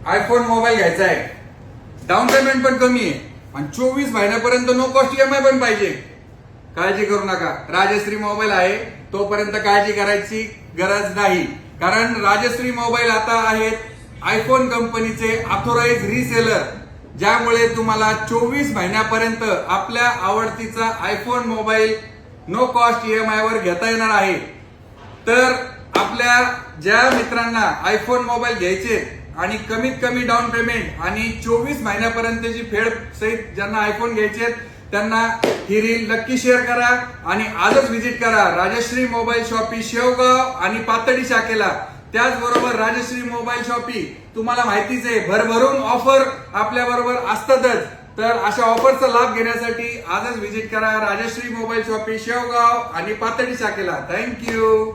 IPhone mobile घ्यायचा आहे, down payment पण कमी आहे आणि 24 महिन्यापर्यंत नो कॉस्ट ईएमआय पण पाहिजे, काळजी करू नका. राजश्री मोबाईल आहे तोपर्यंत काळजी करायची गरज नाही. कारण राजश्री मोबाईल आता आहेत आयफोन कंपनीचे ऑथोराइज रिसेलर, ज्यामुळे तुम्हाला 24 महिन्यापर्यंत आपल्या आवडतीचा iPhone mobile no cost EMI वर घेता येणार आहे. तर आपल्या ज्या मित्रांना आयफोन मोबाईल घ्यायचे आणि कमीत कमी डाऊन पेमेंट आणि 24 महिन्यापर्यंतची फेड सहित ज्यांना आयफोन घ्यायचे त्यांना ही रील नक्की शेअर करा आणि आजच व्हिजिट करा राजश्री मोबाईल शॉपी शेवगाव आणि पातळी शाखेला. त्याचबरोबर राजश्री मोबाईल शॉपी तुम्हाला माहितीच आहे भरभरून ऑफर आपल्या बरोबर असतातच. तर अशा ऑफरचा लाभ घेण्यासाठी आजच व्हिजिट करा राजश्री मोबाईल शॉपी शेवगाव आणि पातळी शाखेला. थँक्यू.